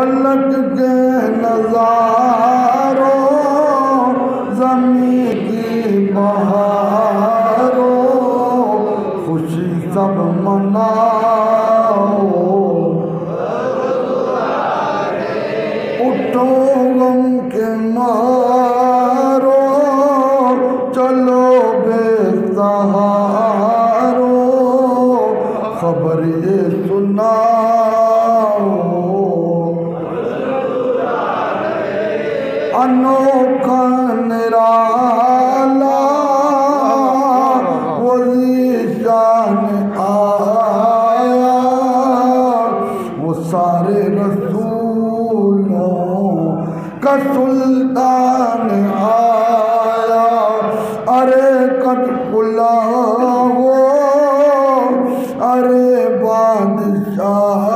पलक के नजारों ज़मीं की बहारों खुशी सब मनाओ, उठो गम के मारो चलो बेसहारो खबर ये सुनाओ। अनोखा निराला वज़ीशान आया, वो सारे रसूलों का सुल्तान आया। अरे कट बुलाओ, अरे बादशाह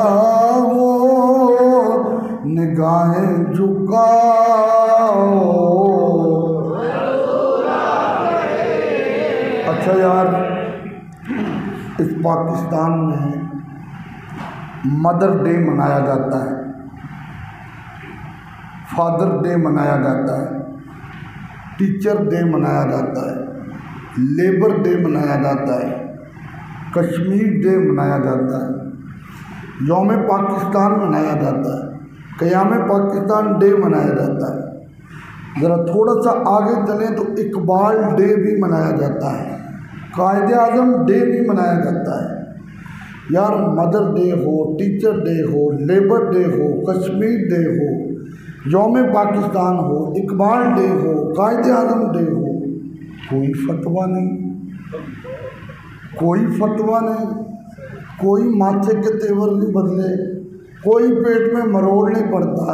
निगाहें झुकाओ। अच्छा यार, इस पाकिस्तान में मदर डे मनाया जाता है, फादर डे मनाया जाता है, टीचर डे मनाया जाता है, लेबर डे मनाया जाता है, कश्मीर डे मनाया जाता है, यौम पाकिस्तान मनाया जाता है, क़याम पाकिस्तान डे मनाया जाता है। ज़रा थोड़ा सा आगे चलें तो इकबाल डे भी मनाया जाता है, कायदे आज़म डे भी मनाया जाता है। यार मदर डे हो, टीचर डे हो, लेबर डे हो, कश्मीर डे हो, यौम पाकिस्तान हो, इकबाल डे हो, कायदे आज़म डे हो, कोई फतवा नहीं, कोई फतवा नहीं, कोई माथे के तेवर नहीं बदले, कोई पेट में मरोड़ नहीं पड़ता।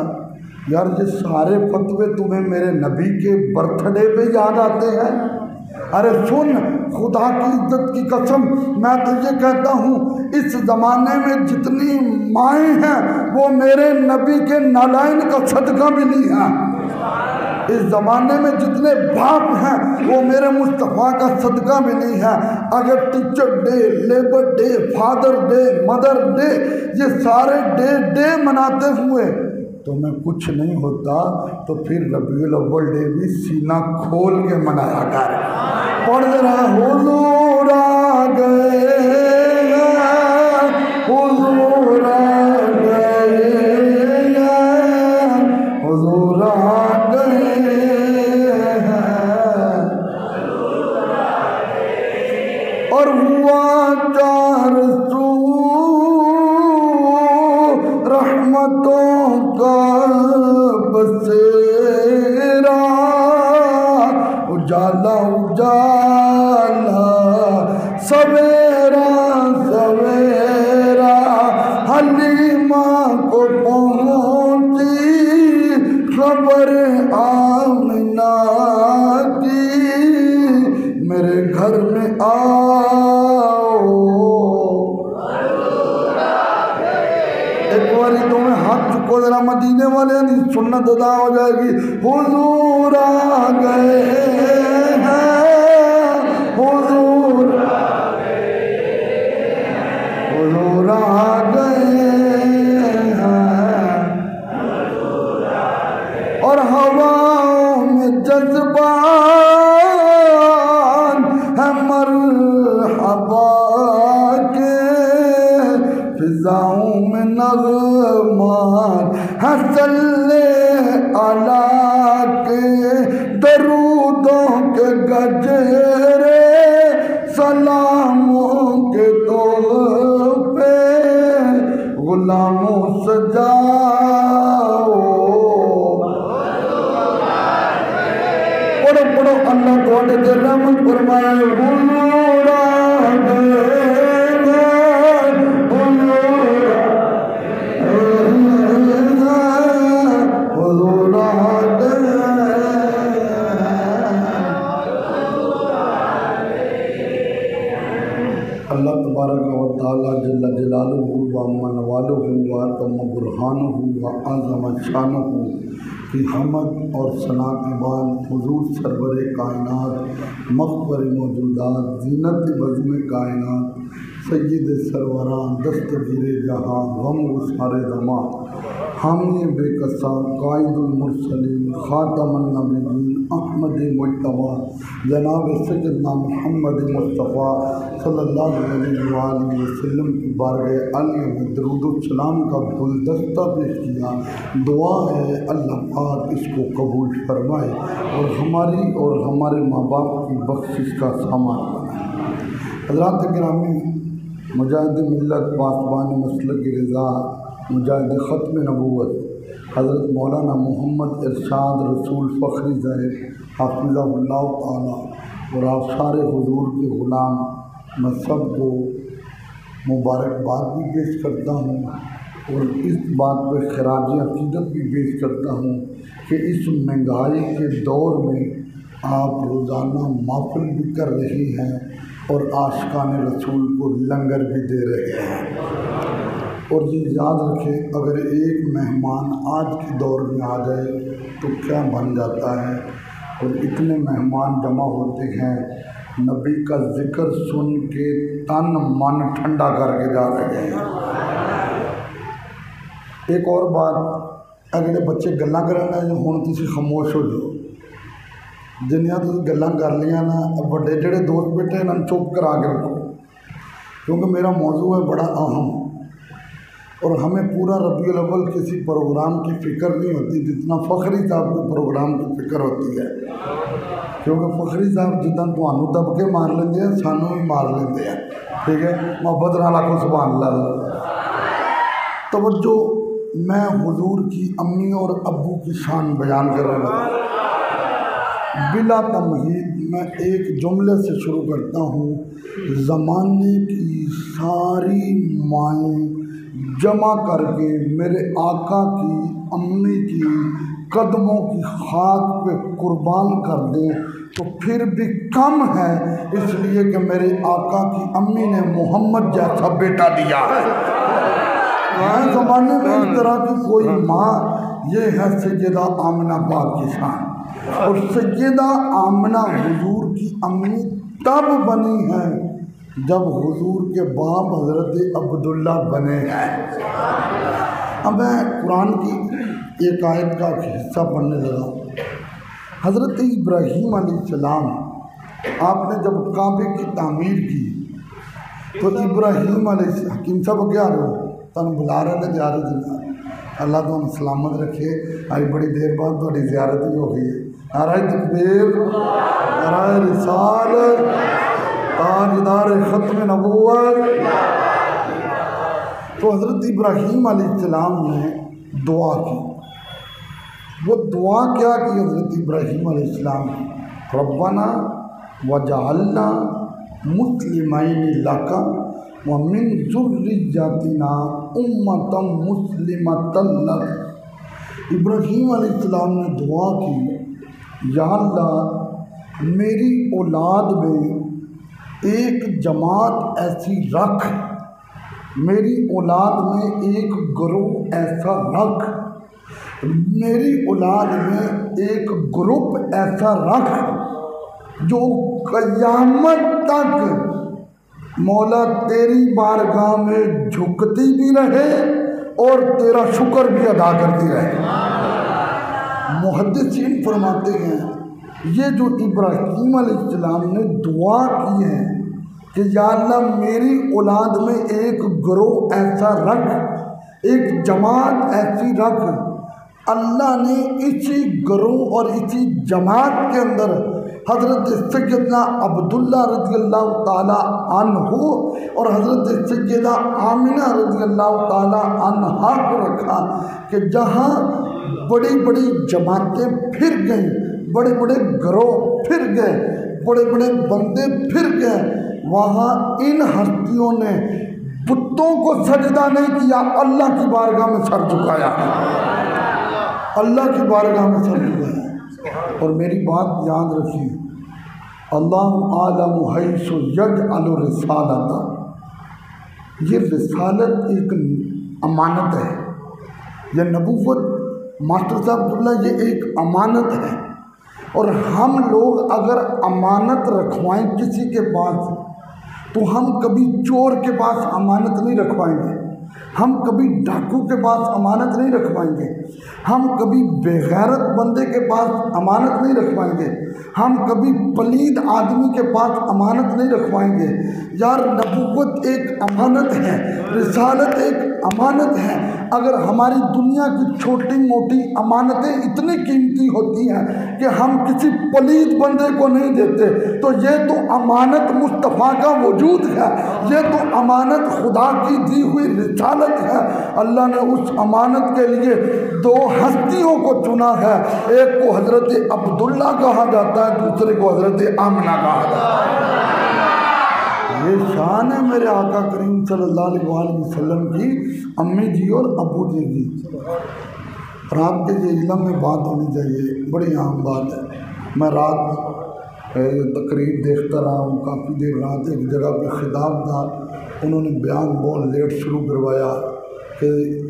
यार ये सारे फतवे तुम्हें मेरे नबी के बर्थडे पे याद आते हैं? अरे सुन, खुदा की इज्जत की कसम मैं तुझे कहता हूँ, इस ज़माने में जितनी माएँ हैं वो मेरे नबी के नालायन का सदका मिली हैं। इस ज़माने में जितने बाप हैं वो मेरे मुस्तफ़ा का सदका मिली है। अगर teacher day, labour day, father day, mother day, ये सारे डे मनाते हुए तो मैं कुछ नहीं होता, तो फिर रबीउल अव्वल डे भी सीना खोल के मनाया कर। पढ़ रहा हुजूर आ गए, हुजूर आ गए, हुजूर आ गए, और हुआ चार सू रहमतों का बसेरा, उजाला उजाला सवेरा सवेरा, हलीमा को पहुँची खबर आमिना की, मेरे घर में आओ। एक बार तुम्हें हाथ चुको जरा, मदीने वाले नहीं, सुन्नत अदा हो जाएगी। हुजूर आ गए हैं, हुजूर आ गए, हुजूर आ गए हैं, और हवाओं में जज्बान है मरहबा के, फिजाओं में नग़मान है सल्ले अला के, दरूदों के गजरे सलामों के तोहफे गुलामों सजाओ। पढ़ो पढ़ो, अल्लाह तुहाडे ते रहमत फरमाए। हुजूर आ गए, अल्लाह तबारक व तआला जल्ल जलालुहु व अम्मा नवालुहु व अतम बुरहानुहु व अज़म शानुहु की हमद और सना के बाद हुजूर सरवर कायनात, मखबर मौजूदात, ज़ीनत बज़्म कायनात, सय्यद सरवरान, दस्तगीर जहाँ, गम गुसार ज़मां, हामी बेकसा कायदुल मुरसलीन खातमुन नबिय्यीन अहमद मुज्तबा जनाब सैयदना मुहम्मद मुस्तफ़ा सल्लल्लाहु अलैहि वसल्लम की बारगाह आलिया में दरूद व सलाम का गुलदस्ता पेश किया। दुआ है अल्लाह पाक इसको कबूल फरमाए और हमारी और हमारे माँ बाप की बख्शिश का सामान बनाए। हज़रात गिरामी, मुजाहिद मिल्लत पासबान मसलक की रज़ा मुजाहिद ख़त्म नबूवत हज़रत मौलाना मोहम्मद इरशाद रसूल फ़खरी ज़ाहिर हाफ़िज़हुल्लाह ताला और आप सारे हुज़ूर के ग़ुलाम, मैं सबको मुबारकबाद भी पेश करता हूँ और इस बात पर खराज अक़ीदत भी पेश करता हूँ कि इस महंगाई के दौर में आप रोज़ाना महफ़िल भी कर रही हैं और आशिकान रसूल को लंगर भी दे रहे हैं। और ये याद रखें, अगर एक मेहमान आज के दौर में आ जाए तो क्या बन जाता है। और इतने मेहमान जमा होते हैं, नबी का ज़िक्र सुन के तन मन ठंडा करके जा रहे हैं। एक और बात, अगले बच्चे गल्लां करन जो हुण तुसीं खामोश हो जाओ। जिन्नियां तुसीं गल्लां कर लियां ना, बड़े जेहड़े दोस्त बैठे इन्हां चुप करा के रखो, क्योंकि मेरा मौजू है बड़ा अहम और हमें पूरा रबीउल अव्वल किसी प्रोग्राम की फ़िक्र नहीं होती जितना फ़खरी साहब के प्रोग्राम की फ़िक्र होती है। क्योंकि फ़खरी साहब जिदा तुहानू दबके मार लेंदे हैं, सानू भी मार लेंदे हैं। ठीक है, मोहब्बत नाल आखो सुभान अल्लाह। तवज्जो, मैं हुजूर की अम्मी और अब्बू की शान बयान कर रहा हूँ। बिला तमहीद मैं एक जुमले से शुरू करता हूँ। ज़माने की सारी माएँ जमा करके मेरे आका की अम्मी की कदमों की खाक पे कुर्बान कर दें तो फिर भी कम है, इसलिए कि मेरे आका की अम्मी ने मोहम्मद जैसा बेटा दिया है। ज़माने में इस तरह की कोई माँ, ये है सैयदा आमिना पाक की शान। और सैयदा आमिना हुजूर की अम्मी तब बनी है जब हुजूर के बाप हज़रत अब्दुल्ला बने हैं। अब मैं कुरान की एक आयत का हिस्सा पढ़ने लगा। हज़रत इब्राहीम अलैहिस्सलाम, आपने जब काबे की तामीर की तो इब्राहीम अलैहिस्सलाम, हकीम साहब क्या रहे हो, तुम बुला रहे थे ज़ियारत दिना। अल्लाह तुम सलामत रखे। आज बड़ी देर बाद थोड़ी ज़ियारत भी हो गई है। नाराए तकबीर, नाराए रिसालत, ताजदार ख़त्म नबूवत। तो हज़रत इब्राहीम अलैहिस्सलाम ने दुआ की। वो दुआ क्या की हज़रत इब्राहीम अलैहिस्सलाम? रब्बना वजअलना मुस्लिमैनि लका व मिन ज़ुर्रिय्यतिना उम्मतन मुस्लिमतन लक। इब्राहीम अलैहिस्सलाम ने दुआ की, या अल्लाह मेरी औलाद में एक जमात ऐसी रख, मेरी औलाद में एक ग्रुप ऐसा रख, मेरी औलाद में एक ग्रुप ऐसा रख जो क़यामत तक मौला तेरी बारगाह में झुकती भी रहे और तेरा शुक्र भी अदा करती रहे। मुहद्दिसीन फरमाते हैं, ये जो इब्राहीम अलैहिस्सलाम ने दुआ की है कि या अल्लाह मेरी औलाद में एक ग्रोह ऐसा रख, एक जमात ऐसी रख, अल्लाह ने इसी ग्रोह और इसी जमात के अंदर हज़रत सैयदना अब्दुल्ला रज़ियल्लाहु ताला अन्हु और हज़रत सैयदा आमिना रज़ियल्लाहु ताला अन्हा को रखा कि जहाँ बड़ी बड़ी जमातें फिर गईं, बड़े बड़े ग्रोह फिर गए, बड़े बड़े बंदे फिर गए, वहाँ इन हस्तियों ने बुतों को सजदा नहीं किया, अल्लाह की बारगाह में सर झुकाया, अल्लाह की बारगाह में सर झुकाया। और मेरी बात याद रखिए, अल्लाहु आलमु हैसु यजअलु रिसालता, ये रिसालत एक अमानत है, यह नबूवत मास्टर साहब जुमला ये एक अमानत है। और हम लोग अगर अमानत रखवाएं किसी के पास तो हम कभी चोर के पास अमानत नहीं रखवाएंगे। हम कभी डाकू के पास अमानत नहीं रखवाएंगे, हम कभी बेगैरत बंदे के पास अमानत नहीं रखवाएंगे, हम कभी पलीद आदमी के पास अमानत नहीं रखवाएंगे। यार नबूवत एक अमानत है, रिसालत एक अमानत है। अगर हमारी दुनिया की छोटी मोटी अमानतें इतनी कीमती होती हैं कि हम किसी पलीद बंदे को नहीं देते, तो ये तो अमानत मुस्तफ़ा का वजूद है, ये तो अमानत खुदा की दी हुई रिसालत है। अल्लाह ने उस अमानत के लिए दो हस्तियों को चुना है, एक को हज़रत अब्दुल्ला कहा जाता है, दूसरे को हज़रत आमना कहा जाता है। ये शान है मेरे आका करीम सल्लल्लाहु अलैहि वसल्लम की, अम्मी जी और अबू जी की। और आपके ये इल्म में बात होनी चाहिए, बड़ी आम बात है। मैं रात तकरीर देखता रहा हूँ, काफ़ी देर रात एक जगह पे खिताब था, उन्होंने बयान बहुत लेट शुरू करवाया कि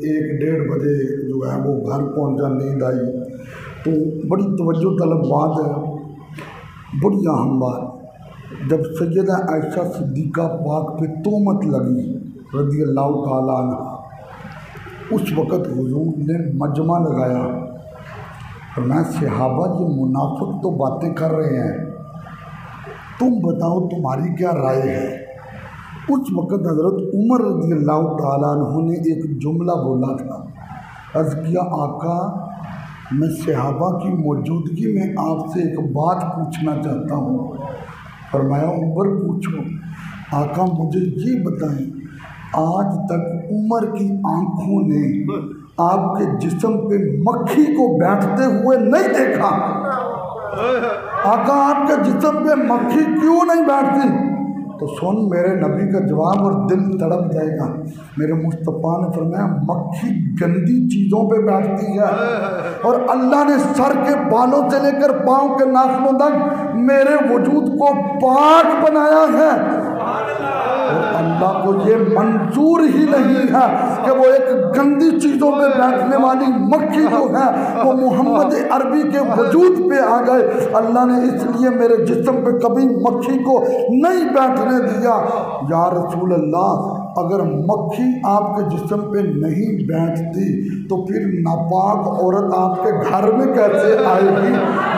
1-1:30 बजे जो है वो घर पहुँचा, नींद आई। तो बड़ी तवज्जो तलब बात है, बड़ी अहम बात। जब सैयदा आयशा सिद्दीक़ा पाक पे तोहमत लगी रज़ी अल्लाह ताला अन्हा, उस वक़्त हुज़ूर ने मजमा लगाया और मैं सहाबा ये मुनाफिक तो बातें कर रहे हैं, तुम बताओ तुम्हारी क्या राय है। उस वक़्त हज़रत उमर रज़ी अल्लाह ताला अन्हु ने एक जुमला बोला था, अर्ज़ किया आका मैं सहाबा की मौजूदगी में आपसे एक बात पूछना चाहता हूँ। फरमाया उमर पूछो। आका मुझे ये बताएं, आज तक उमर की आंखों ने आपके जिस्म पे मक्खी को बैठते हुए नहीं देखा। आका आपके जिस्म पे मक्खी क्यों नहीं बैठती? तो सुन मेरे नबी का जवाब और दिल तड़प जाएगा। मेरे मुस्तफ़ा ने फरमाया मक्खी गंदी चीज़ों पे बैठती है, और अल्लाह ने सर के बालों से लेकर पाँव के नाखूनों तक मेरे वजूद को पाक बनाया है। और अल्लाह को ये मंजूर ही नहीं है कि वो एक गंदी चीज़ों पे बैठने वाली मक्खी जो है वो मोहम्मद अरबी के वजूद पे आ गए। अल्लाह ने इसलिए मेरे जिस्म पे कभी मक्खी को नहीं बैठने दिया। या रसूल अल्लाह, अगर मक्खी आपके जिस्म पे नहीं बैठती तो फिर नापाक औरत आपके घर में कैसे आएगी?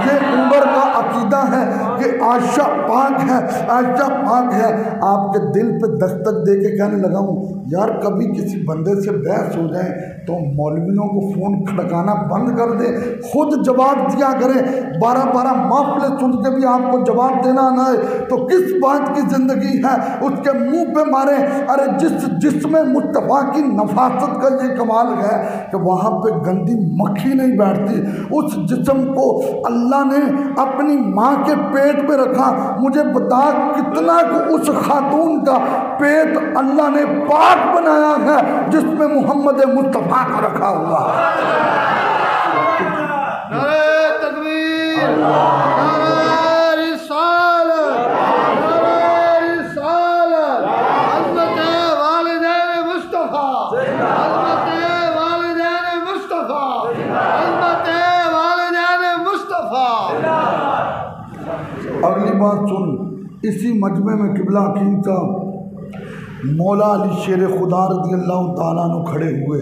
ये उमर का अकीदा है कि आयशा पाक है, आयशा पाक है। आपके दिल पे दस्तक दे के कहने लगा हूँ, यार कभी किसी बंदे से बहस हो जाए तो मौलवियों को फ़ोन खड़काना बंद कर दे, खुद जवाब दिया करें। 12-12 माफले सुन के भी आपको जवाब देना ना है तो किस बात की ज़िंदगी है? उसके मुंह पे मारे। अरे जिसमें मुस्तफ़ा की नफासत का ये कमाल है कि वहाँ पे गंदी मक्खी नहीं बैठती। उस जिस्म को अल्लाह ने अपनी माँ के पेट में रखा। मुझे बता कितना उस खातून का पेट अल्लाह ने पाक बनाया है जिसमें मोहम्मद मुस्तफ़ा का रखा हुआ है। नारे तकबीर, नारे रिसालत, नारे रिसालत, हज़रत वालिदैन मुस्तफ़ा, हज़रत वालिदैन मुस्तफ़ा, हज़रत वालिदैन मुस्तफ़ा। अगली बात सुन, इसी मजमे में किबला हकीम साहब मौला अली शेर खुदा रज़ी अल्लाह ताला अन्हु खड़े हुए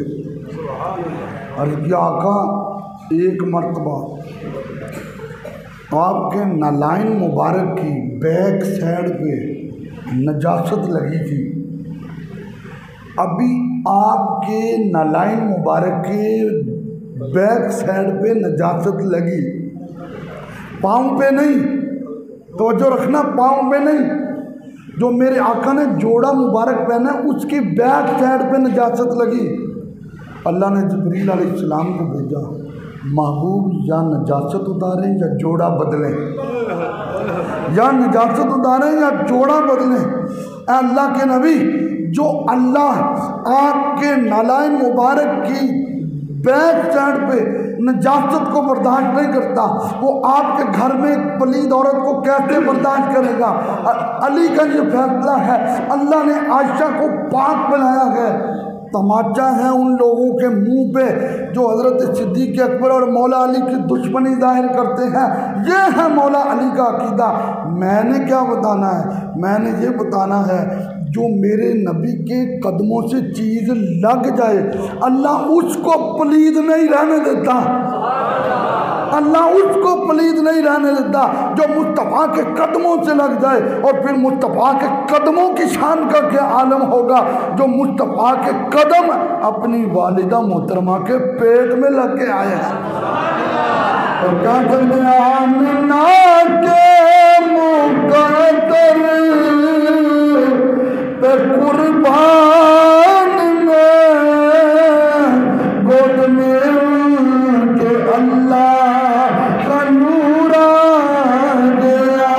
और क्या आका एक मर्तबा आपके नालाइन मुबारक की बैक साइड पे नजासत लगी थी। अभी आपके नालाइन मुबारक के बैक साइड पे नजासत लगी, पाँव पे नहीं, तवज्जो रखना, पाँव पे नहीं। जो मेरे आका ने जोड़ा मुबारक पहना उसकी बैक साइड पे नजासत लगी। अल्लाह ने जिब्रील अलैहिस्सलाम को भेजा, महबूब या नजासत उतारें या जोड़ा बदलें, या नजासत उतारें या जोड़ा बदलें। अल्लाह के नबी, जो अल्लाह आपके नालाइन मुबारक की बैक साइड पे नजासत को बर्दाश्त नहीं करता, वो आपके घर में एक पलीद औरत को कैसे बर्दाश्त करेगा? अली का ये फैसला है। अल्लाह ने आयशा को पाक बनाया है। तमाचा है उन लोगों के मुंह पे जो हज़रत सिद्दीक़ अकबर और मौला अली की दुश्मनी जाहिर करते हैं। ये है मौला अली का अकीदा। मैंने क्या बताना है? मैंने ये बताना है जो मेरे नबी के कदमों से चीज़ लग जाए अल्लाह उसको पलीद नहीं रहने देता, अल्लाह उसको पलीद नहीं रहने देता। जो मुस्तफ़ा के कदमों से लग जाए, और फिर मुस्तफ़ा के कदमों की शान का क्या आलम होगा, जो मुस्तफ़ा के कदम अपनी वालिदा मोहतरमा के पेट में लग के आए हैं। और क्या करते हैं आमिना के मुक़द्दर पे कुर्बान में गोद में के अल्लाह का नूर आ गया।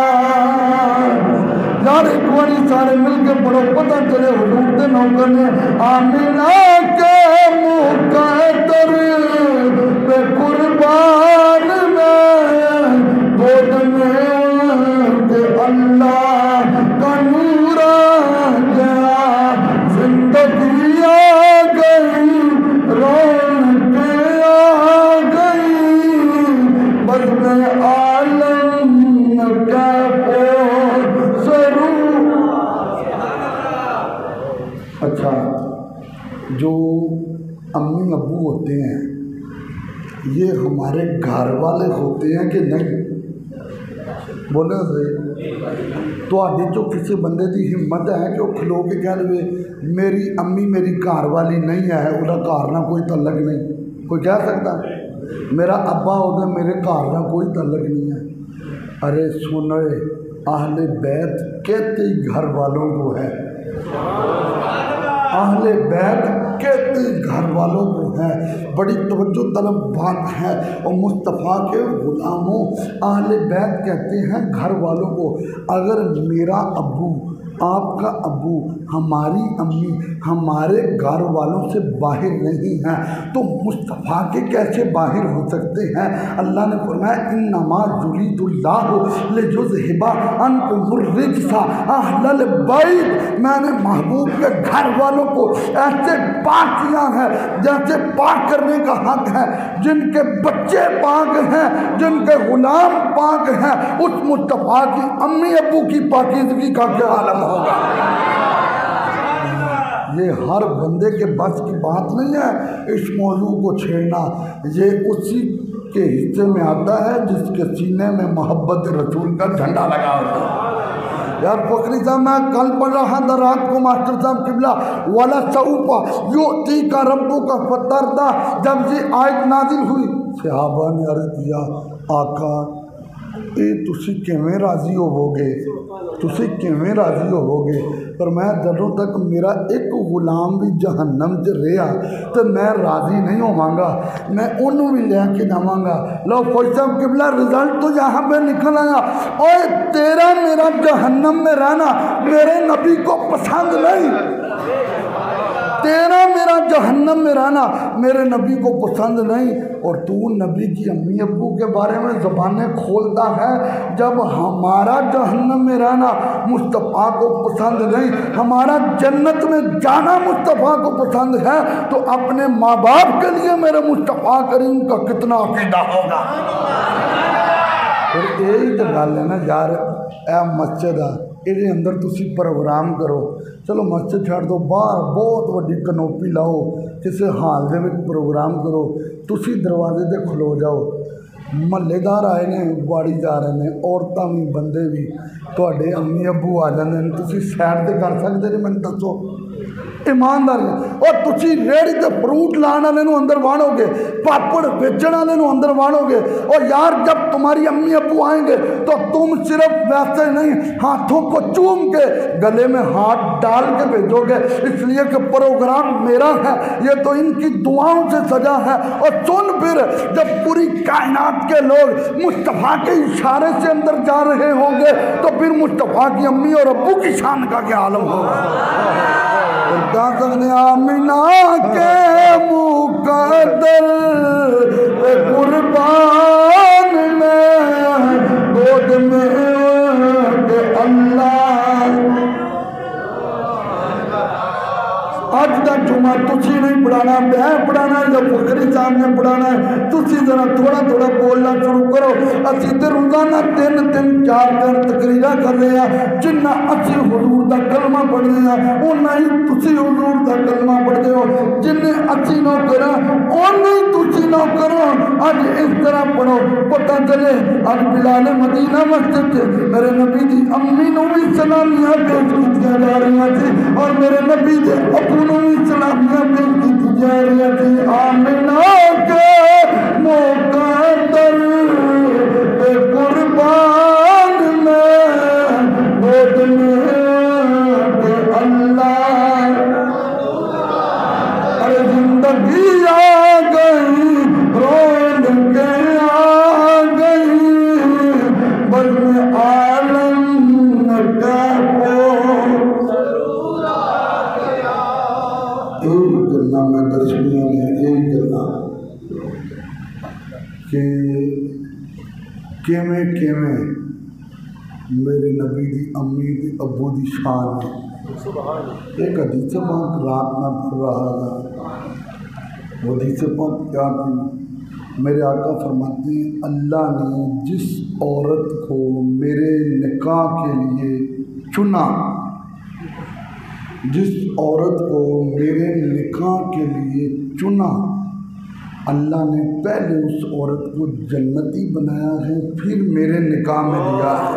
यार एक बार सारे मिलके पढ़ो, पता चले हुजूर दे नौकर ने आमिना के मुक़द्दर पे कुर्बान में गोद में के अल्लाह का नूर आ गया। जिंदगी आ गई, रौनक आ गई, बस में आलम का सरू। अच्छा, जो अम्मी अब्बू होते हैं ये हमारे घर वाले होते हैं कि नहीं? बोले सही। तो आदि जो किसी बंदे की हिम्मत है कि वो खलो के कह दे मेरी अम्मी मेरी घर वाली नहीं है, उसका घर ना कोई तलक नहीं। कोई कह सकता मेरा अब्बा होगा मेरे घर ना कोई तलक नहीं है? अरे सुनो, अहले बैत कहते ही घर वालों को है, अहले बैत कहते ही घर वालों को है। बड़ी तवज्जो तलब बात है। और मुस्तफ़ा के गुलामों अहले बैत कहते हैं घर वालों को। अगर मेरा अब्बू, आपका अब्बू, हमारी अम्मी हमारे घर वालों से बाहर नहीं हैं तो मुस्तफ़ा के कैसे बाहर हो सकते हैं? अल्लाह ने फरमाया इन्नमा युरीदुल्लाहु लियुज़हिबा अन्कुमुर रिज्सा अहलल बैत। मैंने महबूब के घर वालों को ऐसे पाक किया है जैसे पाक करने का हक है। जिनके बच्चे पाक हैं, जिनके गुलाम पाक हैं, उस मुस्तफ़ा की अम्मी अब्बू की पाकीज़गी का क्या आलम होगा? ये हर बंदे के बस की बात नहीं है इस मौजू को छेड़ना। ये उसी के हिस्से में आता है जिसके सीने में मोहब्बत रसूल का झंडा लगा होता है। यार फकरी साहब, मैं कल पढ़ रहा था रात को मास्टर साहब किबला वाला सऊपा युती का रब्बू का फतरदा, जब ये आयत नाजिल हुई सहाबा ने अर्ज किया आका ये तुसी किवें राजी होवोगे, तुसी किवें राजी होवोगे? पर मैं जदों तक मेरा एक गुलाम भी जहन्नम च रहा तो मैं राजी नहीं होवांगा, मैं उन्होंने भी लेके जावांगा। लो फौज साहब किबला रिजल्ट तो यहाँ पे निकल आया। और तेरा मेरा जहन्नम में रहना मेरे नबी को पसंद नहीं, तेरा मेरा जहन्नम में रहना मेरे नबी को पसंद नहीं। और तू नबी की अम्मी अब्बू के बारे में ज़बानें खोलता है जब हमारा जहन्नम में रहना मुस्तफ़ा को पसंद नहीं, हमारा जन्नत में जाना मुस्तफ़ा को पसंद है, तो अपने माँ बाप के लिए मेरे मुस्तफ़ा करीम का कितना अकीदा होगा। फिर यही तो गल है ना यार, ए मस्जिद आ ये अंदर तुसी प्रोग्राम करो, चलो मस्जिद छड़ दो, बाहर बहुत वड्डी कनोपी लाओ, किसी हाल दे विच प्रोग्राम करो, तुसी दरवाजे ते खलो जाओ। महल्लेदार आए ने बाड़ी जा रहे हैं, औरतां भी बंदे भी, तुहाडे अम्मी अब्बू आ जाते हैं, तुसी सैर ते कर सकते जी? मैनूं दसो ईमानदारी। और तुसी रेहड़ी ते फ्रूट लाने वाले नूं अंदर वाणोगे, पापड़ बेचने वाले नूं अंदर वाणोगे। और यार जब तुम्हारी अम्मी अब्बू आएंगे तो तुम सिर्फ वैसे नहीं हाथों को चूम के गले में हाथ डाल के भेजोगे, इसलिए कि प्रोग्राम मेरा है, ये तो इनकी दुआओं से सजा है। और सुन, फिर जब पूरी कायनात के लोग मुस्तफ़ा के इशारे से अंदर जा रहे होंगे तो फिर मुस्तफ़ा की अम्मी और अब्बू की शान का क्या आलम होगा? क्या करने आमिना के मुक़द्दर पे कुर्बान में गोद में के अल्लाह। आज का जुमा तुझी नहीं पढ़ाना, मैं पढ़ाना, जब फकरी साहब आपने पढ़ाना है। तुसी जरा थोड़ा थोड़ा बोलना शुरू करो। असी तो रोजाना 3-3 4-4 तकरीरा कर रहे हैं। जिन्ना असी हुजूर का कलमा पढ़ रहे हैं उन्ना ही तुसी हुजूर का कलमा पढ़ते हो। जिन्ने असी नौ करा उन्ना ही तुसी नौ करो। अज इस तरह पढ़ो पता चले। अज बिलाल मदीना मस्जिद मेरे नबी की अम्मी नू भी सलामियां पेश की जा रही थी और मेरे नबी के अबू नू भी सलामियां पेश की जा रही थी। आमिना के मुकद्दर पे कुर्बान में बोतने के अल्लाह अरे जिंदगी आ गई रोन के आ गई बस में आलम का गलना मैं दर्शनियों ने यही गलना कि किवें किवें मेरे नबी की अम्मी की अबू की शान है। एक हदीस पाक रात में पढ़ रहा था। वो हदीस पाक क्या थी? मेरे आका फरमाते हैं अल्लाह ने जिस औरत को मेरे निकाह के लिए चुना, जिस औरत को मेरे निकाह के लिए चुना, अल्लाह ने पहले उस औरत को जन्नती बनाया है फिर मेरे निकाह में दिया है।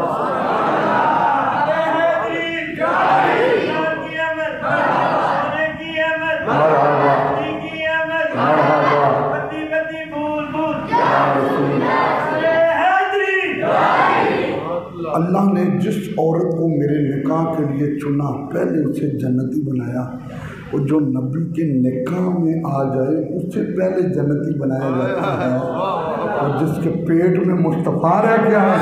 अल्लाह ने जिस औरत को मेरे निकाह के लिए चुना पहले उसे जन्नती बनाया। और जो नबी के निकाह में आ जाए उससे पहले जन्नती बनाया जाता है। और जिसके पेट में मुस्तफ़ा रह गया है।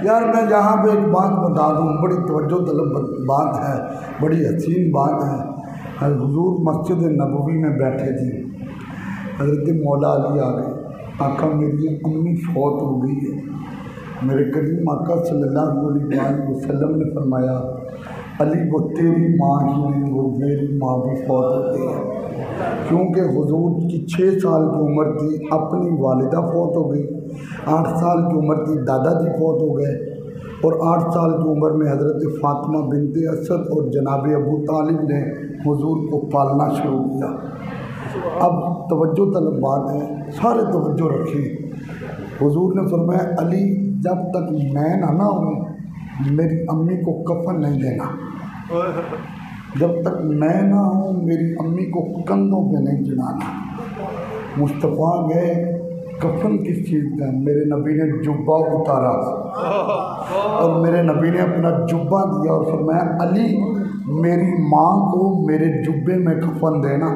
यार मैं यहाँ पे एक बात बता दूँ, बड़ी तवज्जो तलब बात है, बड़ी हसीन बात है। हुजूर मस्जिद नबवी में बैठे थे, हज़रत मौला अली आ गए। आका मेरी अम्मी फौत हो गई है। मेरे करीम आका सल्लल्लाहु अलैहि वसल्लम ने फरमाया अली वो तेरी माँ ही नहीं वो मेरी माँ भी फौत हो गई है। क्योंकि हुजूर की 6 साल की उम्र थी अपनी वालिदा फौत हो गई, 8 साल की उम्र थी दादाजी फौत हो गए और 8 साल की उम्र में हज़रत फ़ातिमा बिनते असद और जनाब अबू तालिब ने हुजूर को पालना शुरू किया। अब तवज्जो तलब बात है, सारे तवज्जो रखें। हुजूर ने फरमाया अली जब तक मैं ना हूँ मेरी अम्मी को कफन नहीं देना, जब तक मैं ना हूँ मेरी अम्मी को कंधों पे नहीं चढ़ाना। मुस्तफ़ा गए, कफन किस चीज़ का? मेरे नबी ने जुब्बा उतारा और मेरे नबी ने अपना जुब्बा दिया और फरमाया अली मेरी माँ को मेरे जुब्बे में कफन देना।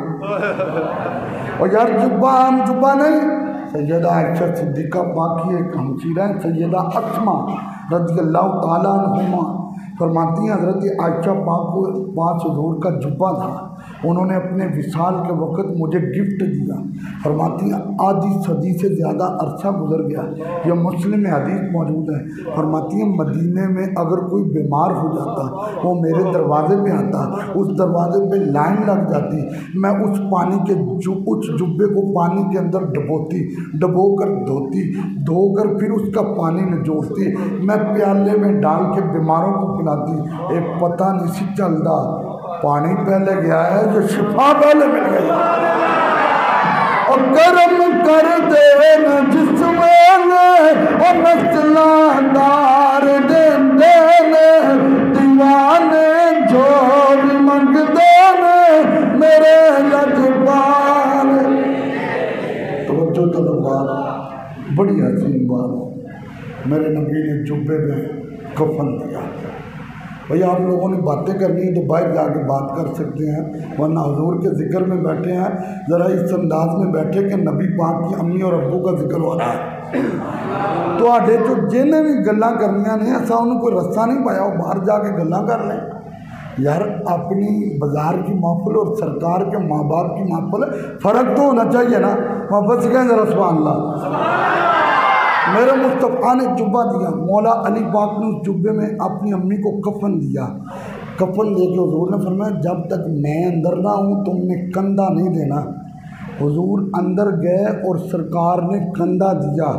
और यार जुब्बा आम जुब्बा नहीं, सैयदा आयशा सिद्दीक़ा बाकी एक हमशीरा है, सैयदा अस्मा रज़ियल्लाहु ताला अन्हुमा फरमाती हैं हज़रत आयशा पाक को 5 हुजूर का जुब्बा था, उन्होंने अपने विसाल के वक़्त मुझे गिफ्ट दिया। फरमाती हैं आधी सदी से ज़्यादा अरसा गुजर गया, यह मुस्लिम में हदीस मौजूद है। फरमाती हैं मदीने में अगर कोई बीमार हो जाता वो मेरे दरवाज़े पे आता, उस दरवाज़े पे लाइन लग जाती, मैं उस पानी के उस जुब्बे को पानी के अंदर डबो कर धोती, धोकर फिर उसका पानी निचोड़ती, मैं प्याले में डाल के बीमारों को पिलाती। एक पता नहीं सी चलता पानी पहले गया है जो शिफा पहले मिल गई। और करम कर दे न जिसमें और नस्लादार दे दीवाने जो भी मंग दे मेरे लजबान। तो जो बात बड़ी हसीन बात, मेरे नबी ने जुब्बे में कफन दिया। भैया आप लोगों ने बातें करनी है तो बाहर जाके बात कर सकते हैं, वरना हुजूर के जिक्र में बैठे हैं, ज़रा इस अंदाज में बैठे कि नबी पाक की अम्मी और अब्बू का जिक्र हो रहा है। तो आडे जो जिन्हें भी गल्लां करनियां ने ऐसा उन्होंने कोई रस्ता नहीं पाया, वो बाहर जाके गल्लां कर लें। यार अपनी बाजार की महफिल और सरकार के माँ बाप की महफिल फ़र्क तो होना चाहिए ना। मोहब्बत से कहें ज़रा सुभान अल्लाह। मेरे मुस्तफ़ा ने जुब्बा दिया, मौला अली पाक ने उस जुब्बे में अपनी अम्मी को कफन दिया। कफन दे के हुजूर ने फरमाया जब तक मैं अंदर ना हूँ तुमने कंधा नहीं देना। हुजूर अंदर गए और सरकार ने कंधा दिया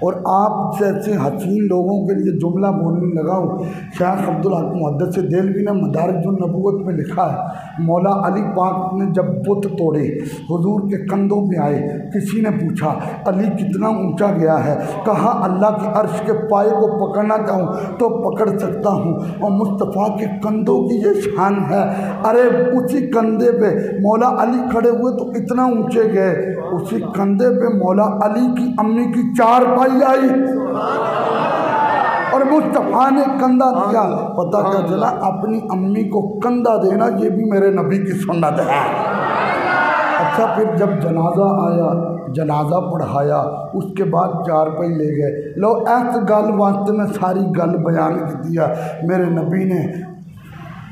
और आप जैसे हसीन लोगों के लिए जुमला बोलने लगा हूँ। शेख अब्दुल हक मुहद्दिस देलवी ने मदारिजुन नबूवत में लिखा है, मौला अली पाक ने जब बुत तोड़े हुजूर के कंधों में आए, किसी ने पूछा अली कितना ऊंचा गया है, कहा अल्लाह के अर्श के पाए को पकड़ना चाहूँ तो पकड़ सकता हूँ और मुस्तफ़ा के कंधों की ये शान है। अरे उसी कंधे पे मौला अली खड़े हुए तो इतना ऊंचे गए, उसी कंधे पे मौला अली की अम्मी की चार पाई आई और मुस्तफ़ा ने कंधा दिया। पता क्या चला, अपनी अम्मी को कंधा देना ये भी मेरे नबी की सुन्नत है। अच्छा, फिर जब जनाजा आया, जनाजा पढ़ाया, उसके बाद चारपाई ले गए। लो ऐस गल वास्ते में सारी गल बयान की दिया। मेरे नबी ने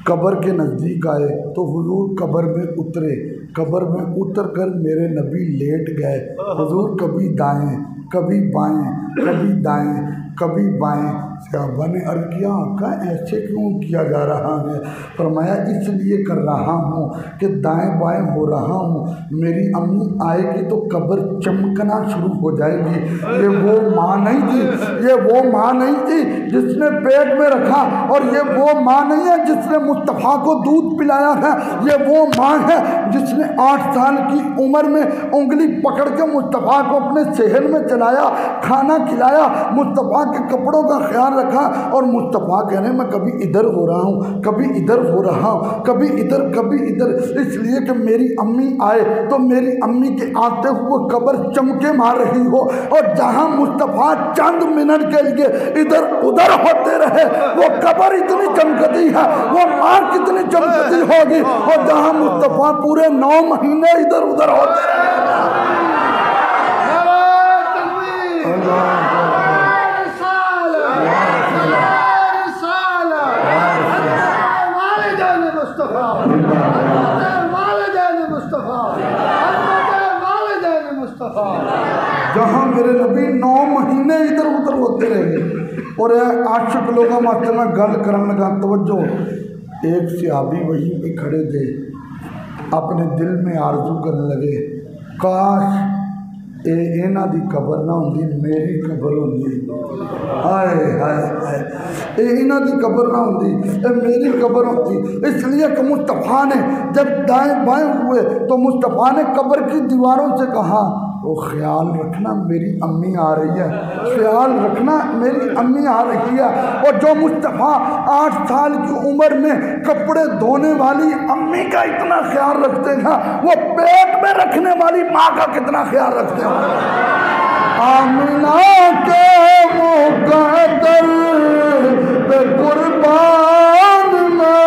कब्र के नज़दीक आए तो हुजूर कब्र में उतरे, कब्र में उतर कर मेरे नबी लेट गए। हुजूर कभी दाएं कभी बाएं, कभी दाएं कभी बाएं। सहाबा ने अर्ज़ किया आका ऐसे क्यों किया जा रहा है? फरमाया इसलिए कर रहा हूँ कि दाएं बाएं हो रहा हूँ, मेरी अम्मी आएगी तो कब्र चमकना शुरू हो जाएगी। ये वो माँ नहीं थी, ये वो माँ नहीं थी जिसने पेट में रखा, और ये वो माँ नहीं है जिसने मुस्तफ़ा को दूध पिलाया है। ये वो माँ है जिसने 8 साल की उम्र में उंगली पकड़ के मुस्तफ़ा को अपने सहन में चलाया, खाना खिलाया, मुस्तफ़ा के कपड़ों का ख्याल रखा। और मुस्तफ़ा कहने मैं कभी इधर हो रहा हूँ, कभी इधर हो रहा हूँ, कभी इधर कभी इधर, इसलिए कि मेरी अम्मी आए तो मेरी अम्मी के आते हुए कब्र चमके मार रही हो। और जहाँ मुस्तफ़ा चंद मिनट के लिए इधर उधर होते रहे, वो कब्र इतनी चमकती है, वो माँ कितनी चमकती होगी। और जहाँ मुस्तफ़ा पूरे 9 महीने इधर उधर होते रहे। जहाँ मेरे नबी 9 महीने इधर उधर होते रहे। और आशिक लोगों मास्टर में गल करने लगा, तवज्जो। एक सहाबी वहीं पे खड़े थे, अपने दिल में आरजू करने लगे, काश इन्हां दी कबर ना होंदी, मेरी कबर होंदी। हाय हाय हाय, इन्हां दी कबर ना होंदी, मेरी कबर होती। इसलिए कि मुस्तफ़ा ने जब दाएं बाएं हुए तो मुस्तफ़ा ने कब्र की दीवारों से कहा, वो ख्याल रखना मेरी अम्मी आ रही है, ख्याल रखना मेरी अम्मी आ रही है। और जो मुस्तफ़ा 8 साल की उम्र में कपड़े धोने वाली अम्मी का इतना ख्याल रखते हैं, वो पेट में रखने वाली माँ का कितना ख्याल रखते हैं। आमिना के मुक़द्दर पे कुर्बान में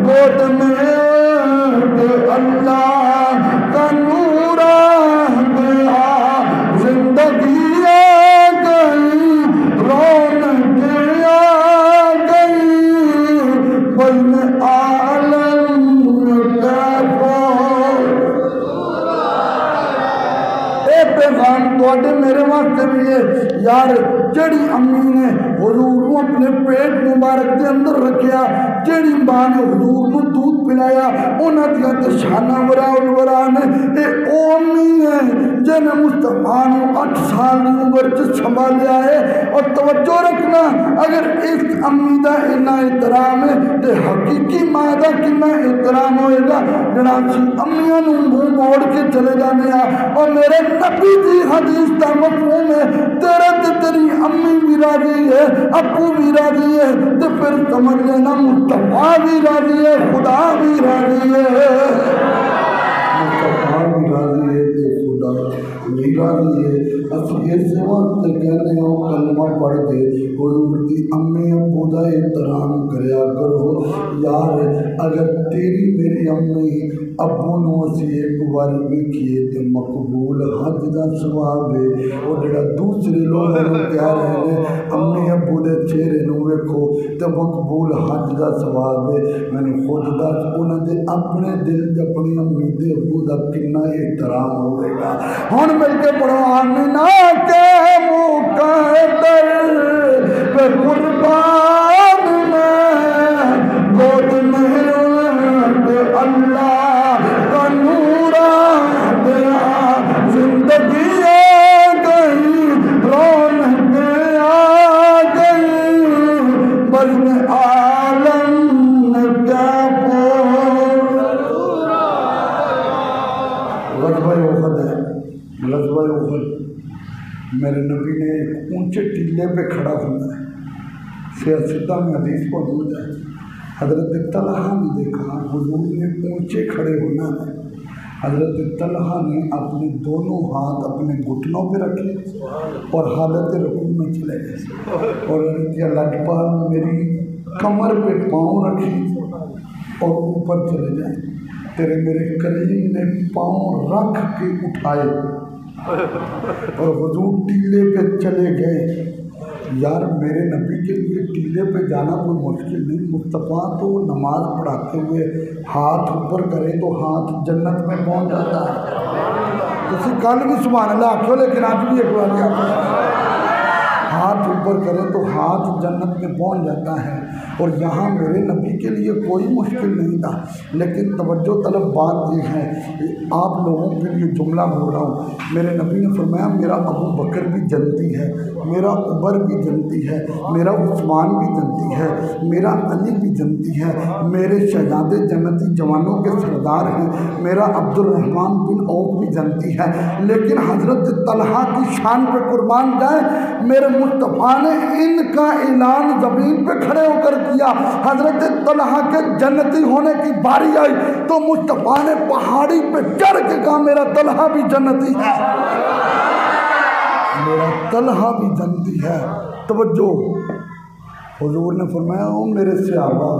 गोद में अल्लाह का नूर आ गया, जिंदगी आ गई, रौनक आ गई, बल्कि आलम पैगाम थोड़े मेरे वास्ते भी है यार। जड़ी अम्मी ने हुजूर को अपने पेट मुबारक के अंदर रखा, जड़ी मां ने हुजूर को दूध पिलाया, उन्हां दियां ते शाना वराउल वरा ने। ये ओ अम्मी है जिन्हें मुस्तफा को 8 साल की उम्र च संभालिया है। और तवज्जो रखना, अगर इस अम्मी का इन्ना एहतराम है तो हकीकी मां का कितना एहतराम होएगा। जनासी अम्मियां नूं मुंह मोड़ के चले जाने और मेरे नबी की हदीस का मफहूम है तेरा ते तेरी अम्मी भी राजी है, अबू भी राजी है, तो फिर समझ लेना मुस्तफा भी राजी है, खुदा भी राजी है। मुस्तफा भी राजी है तो खुदा भी राजी है। असली इस वक्त कहने हो कलमा पढ़ के हुजूर की अम्मी अबू का एहतराम करया करो यार। अगर तेरी मेरी अम्मी अबू नूं असीं एक बार वेखीए तो मकबूल हज का सवाब है। और जो दूसरे लोग कह रहे हैं अम्मी अबू के चेहरे नूं वेखो तो मकबूल हज का सवाब है, मैंने खुद दस उन्होंने अपने दिल च अपनी अम्मी के अबू का कितना एहतराम होगा। हुण मिल के पढ़ो, आमिना के मुक़द्दर पे कुर्बान में गोद में अल्लाह का नूर आ गया। गज़वा उहद मेरे नबी ने एक ऊंचे टीले पे खड़ा होना है। सियासता में हदीस मौजूद है, हज़रत तलहा ने देखा हुजूर ने ऊंचे खड़े होना है। हज़रत तलहा ने अपने दोनों हाथ अपने घुटनों पे रखे और हालत रुकू में चले गए और लटपाल मेरी कमर पे पाँव रखी और ऊपर चले जाए। तेरे मेरे करीम ने पाँव रख के उठाए और हुजूर टीले पे चले गए। यार मेरे नबी के लिए टीले पे जाना कोई मुश्किल नहीं। मुस्तफ़ा तो नमाज पढ़ाते हुए हाथ ऊपर करे तो हाथ जन्नत में पहुंच जाता है। तो कल भी सुभान अल्लाह आखो, लेकिन आज भी एक बार हाथ ऊपर करें तो हाथ जन्नत में पहुंच जाता है। और यहाँ मेरे नबी के लिए कोई मुश्किल नहीं था। लेकिन तवज्जो तलब बात यह है, आप लोगों के लिए जुमला बोल रहा हूँ। मेरे नबी ने फरमाया मेरा अबू बकर भी जन्नती है, मेरा उमर भी जन्नती है, मेरा उस्मान भी जन्नती है, मेरा अली भी जन्नती है, मेरे शहजादे जन्नती जवानों के सरदार हैं, मेरा अब्दुर्रहमान बिन औफ भी जन्नती है। लेकिन हज़रत तलहा की शान पर कुर्बान जाए, मेरे मुस्तफ़ा ने इनका ऐलान ज़मीन पे खड़े होकर किया। हज़रत तलहा के जन्नती होने की बारी आई तो मुस्तफ़ा ने पहाड़ी पे चढ़ के कहा मेरा तलहा भी जन्नती है, मेरा तलहा भी जन्नती है। तवज्जो, हुजूर ने फरमाया ओ मेरे सहाबा,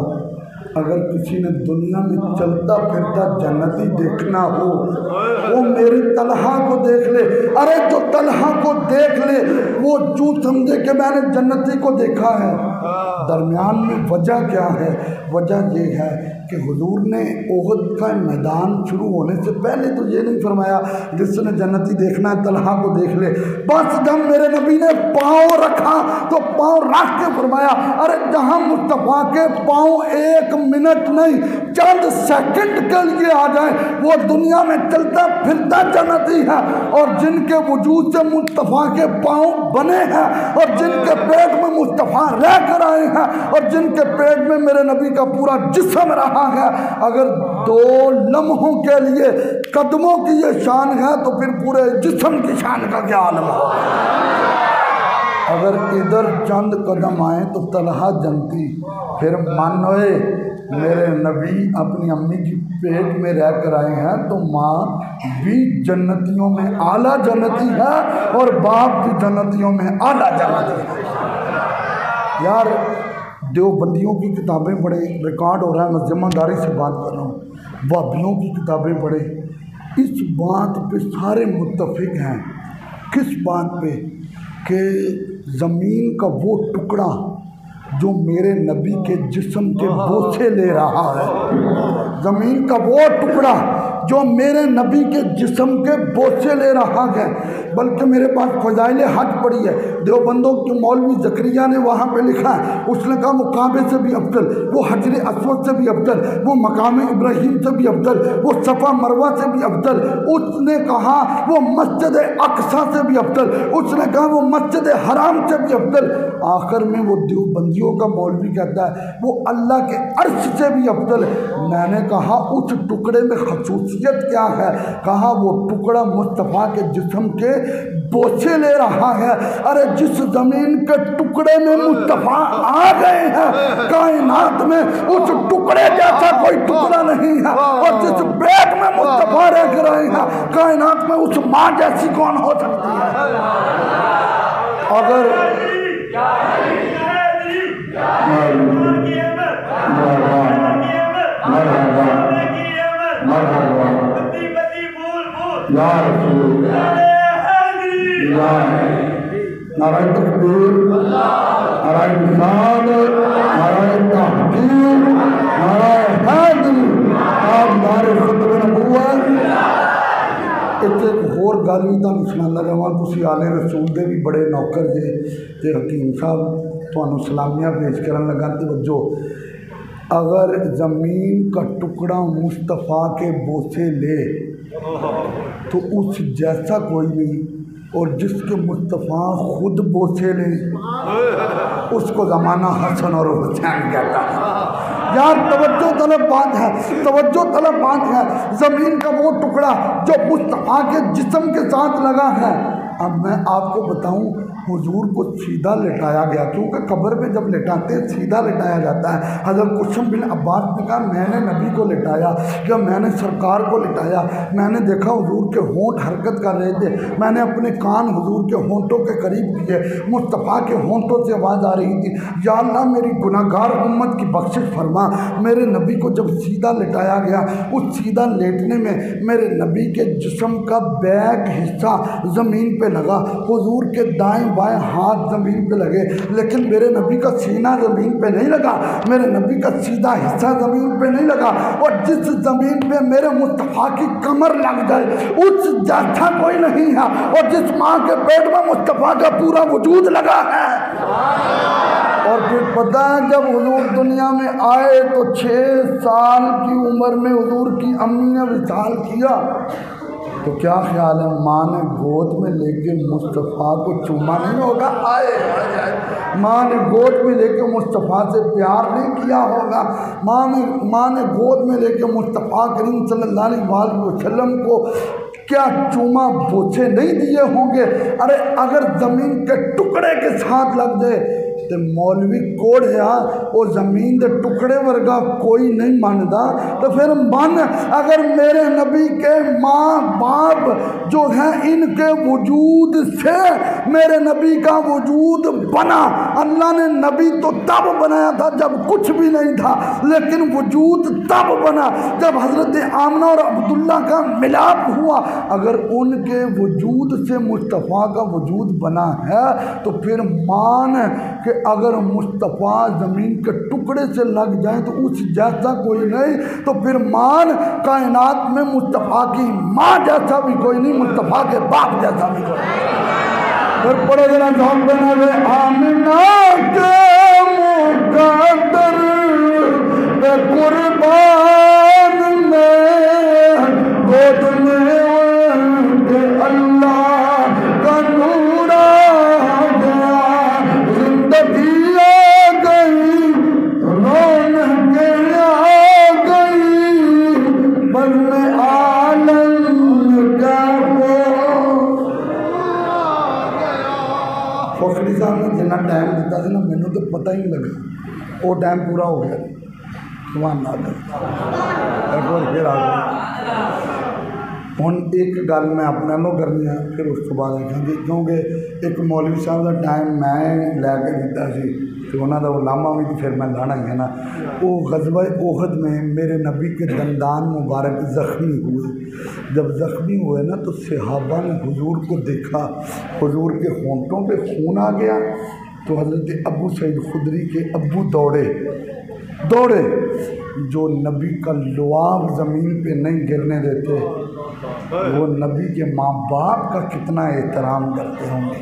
अगर किसी ने दुनिया में चलता फिरता जन्नती देखना हो वो मेरे तलहा को देख ले। अरे जो तलहा को देख ले वो जू समझे कि मैंने जन्नती को देखा है। दरमियान में वजह क्या है? वजह ये है कि हुजूर ने ओहद का मैदान शुरू होने से पहले तो ये नहीं फरमाया जिसने जन्नती देखना है तलहा को देख ले। बस जब मेरे नबी ने पाँव रखा तो पाँव रख के फरमाया अरे जहाँ मुस्तफ़ा के पाँव एक मिनट नहीं चंद सेकंड के लिए आ जाए वो दुनिया में चलता फिरता जन्नती है। और जिनके वजूद से मुस्तफ़ा के पाँव बने हैं और जिनके पेट में मुस्तफ़ा रह कर आए हैं और जिनके पेट में मेरे नबी का पूरा जिस्म रहा है, अगर 2 लम्हों के लिए कदमों की ये शान है तो फिर पूरे जिस्म की शान का क्या आलम है। अगर इधर चंद कदम आए तो तलहा जन्नती, फिर मानोए मेरे नबी अपनी अम्मी की पेट में रह कर आए हैं तो माँ भी जन्नतियों में आला जन्नती है और बाप भी जन्नतियों में आला जन्नती है। यार देवबंदियों की किताबें पढ़े, रिकॉर्ड हो रहा है, मैं जिम्मेदारी से बात कर रहा हूँ। वाबियों की किताबें पढ़े, इस बात पे सारे मुत्तफिक हैं। किस बात पे? कि ज़मीन का वो टुकड़ा जो मेरे नबी के जिस्म के बोझे ले रहा है, ज़मीन का वो टुकड़ा जो मेरे नबी के जिस्म के बोझे ले रहा है। बल्कि मेरे पास फ़ज़ाइल हज पड़ी है, देवबंदों के मौलवी ज़करिया ने वहाँ पे लिखा है। उसने कहा वो काबे से भी अफजल, वो हजर अस्वद से भी अफजल, वो मकाम इब्राहीम से भी अफजल, वो सफ़ा मरवा से भी अफजल। उसने कहा वो मस्जिद अक्सा से भी अफजल, उसने कहा वो मस्जिद हराम से भी अफजल। आखिर में वो देवबंदियों का मौलवी कहता है वो अल्लाह के अर्श से भी अफजल। मैंने कहा उस टुकड़े में खसूसियत क्या है? कहा वो टुकड़ा मुस्तफ़ा के जिस्म के बोझे ले रहा है। अरे जिस ज़मीन के टुकड़े में मुस्तफ़ा आ गए हैं कायनात में उस टुकड़े जैसा कोई टुकड़ा नहीं है। और जिस पेट में मुस्तफ़ा रह कर आए हैं कायनात में उस माँ जैसी कौन हो सकती है? अगर नारायण तकबीर, नारायण निशान, नारायण तहकीर, नारायण हैदर, नारे खुतबे नबूवत। इतने एक होर गल भी तुहानूं सुणाना चाहां, तुसीं आले रसूल दे भी बड़े नौकर जे ते हकीम साहब तुहानूं सलामियां पेश करन लगा। तवज्जो, अगर ज़मीन का टुकड़ा मुस्तफ़ा के बोझे ले तो उस जैसा कोई नहीं, और जिसके मुस्तफ़ा खुद बोझे ले उसको ज़माना हसन और हुसैन कहता है। यार तवज्जो तलब बात है, तवज्जो तलब बात है। ज़मीन का वो टुकड़ा जो मुस्तफ़ा के जिस्म के साथ लगा है। अब मैं आपको बताऊं, हुजूर को सीधा लिटाया गया, क्योंकि कब्र में जब लिटाते हैं सीधा लिटाया जाता है। हज़रत कुसम बिन अब्बास ने कहा मैंने नबी को लिटाया, जब मैंने सरकार को लिटाया, मैंने देखा हुजूर के होंठ हरकत कर रहे थे, मैंने अपने कान हुजूर के होंठों के करीब किए, मुस्तफ़ा के होंठों से आवाज़ आ रही थी, या अल्लाह मेरी गुनाहगार उम्मत की बख्शिश फरमा। मेरे नबी को जब सीधा लिटाया गया, उस सीधा लेटने में मेरे नबी के जिस्म का बैक हिस्सा ज़मीन पे लगा, हुजूर के दाएं बाएं हाथ ज़मीन पे लगे, लेकिन मेरे नबी का सीना ज़मीन पे नहीं लगा, मेरे नबी का सीधा हिस्सा ज़मीन पे नहीं लगा। और जिस ज़मीन पे मेरे मुस्तफ़ा की कमर लग जाए उस जैसा कोई नहीं है, और जिस माँ के पेट में मुस्तफ़ा का पूरा वजूद लगा है। और फिर पता है जब हुजूर दुनिया में आए तो 6 साल की उम्र में हुजूर की अम्मी ने विसाल किया, तो क्या ख्याल है माँ ने गोद में लेके मुस्तफ़ा को चूमा नहीं होगा? आए माँ ने गोद में लेके मुस्तफ़ा से प्यार नहीं किया होगा? माँ ने गोद में लेके मुस्तफ़ा करीम सल्लल्लाहु अलैहि वसल्लम को क्या चूमा बोछे नहीं दिए होंगे? अरे अगर ज़मीन के टुकड़े के साथ लग जाए तो मौलवी कोड़ है, वो ज़मीन के टुकड़े वर्गा कोई नहीं मानता, तो फिर मन अगर मेरे नबी के माँ बाप जो हैं इनके वजूद से मेरे नबी का वजूद बना। अल्लाह ने नबी तो तब बनाया था जब कुछ भी नहीं था, लेकिन वजूद तब बना जब हज़रत आमना और अब्दुल्ला का मिलाप हुआ। अगर उनके वजूद से मुस्तफ़ा का वजूद बना है तो फिर मान कि अगर मुस्तफ़ा ज़मीन के टुकड़े से लग जाए तो उस जैसा कोई नहीं, तो फिर मान कायनात में मुस्तफ़ा की माँ जैसा भी कोई नहीं, मुस्तफ़ा के बाप जैसा भी कोई नहीं। फिर बड़े जरा जौन बना वे आमिना के मुक़द्दर कुर्बान में गोद में अल्लाह का नूर आ गया, जिंदगी आ गई, रौनक आ गई, बज़्म आलम का फखरी साहब ने जितना टाइम दिता था ना, मैंने तो पता ही नहीं लगा, वो टाइम पूरा हो गया। सुभान अल्लाह। एक बार फिर आ गया। ਹੁਣ एक गल मैं अपने नो करनी है, फिर उस तो बाद देखेंगे, क्योंकि एक मौलवी साहब का टाइम मैं लैके दिता सी, तो उन्होंने वो लामा भी तो फिर मैं लाना ही है ना। वो ग़ज़वा ओहद में मेरे नबी के दंदान मुबारक ज़ख्मी हुए, जब ज़ख्मी हुए ना तो सहाबा ने हुजूर को देखा, हुजूर के होंठों पे खून आ गया, तो हज़रत अबू सईद खुदरी के अब्बू दौड़े, जो नबी का लुआब ज़मीन पे नहीं गिरने देते, वो नबी के माँ बाप का कितना एहतराम करते होंगे।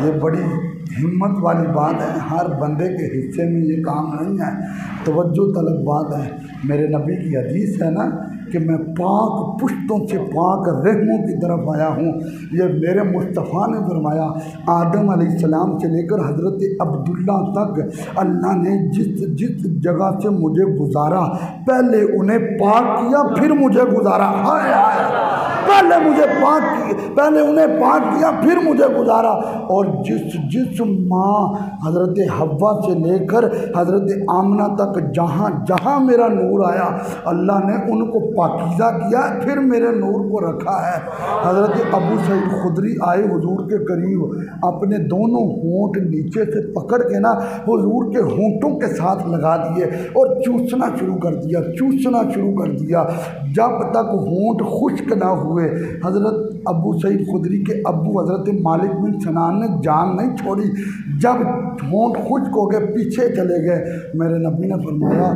ये बड़ी हिम्मत वाली बात है, हर बंदे के हिस्से में ये काम नहीं है, तवज्जो तलब बात है। मेरे नबी की हदीस है ना कि मैं पाक पुश्तों से पाक रहमों की तरफ आया हूँ। ये मेरे मुस्तफ़ा ने फरमाया, आदम अलैहिस्सलाम से लेकर हज़रत अब्दुल्ला तक अल्लाह ने जिस जिस जगह से मुझे गुजारा, पहले उन्हें पाक किया फिर मुझे गुजारा। हाय हाय, पहले उन्हें पाक किया फिर मुझे गुजारा। और जिस माँ हज़रत हव्वा से लेकर हज़रत आमना तक जहाँ जहाँ मेरा नूर आया, अल्लाह ने उनको पाकीज़ा किया, फिर मेरे नूर को रखा है। हज़रत अबू सईद खुदरी आए हुजूर के करीब, अपने दोनों होंठ नीचे से पकड़ के ना हुजूर के होंठों के साथ लगा दिए और चूसना शुरू कर दिया। जब तक होंठ खुश्क ना हुए, हज़रत अबू सईद खुदरी के अब्बू हज़रत मालिक बिन सनान ने जान नहीं छोड़ी। जब होंठ खुश्क हो गए, पीछे चले गए, मेरे नबी ने फरमाया,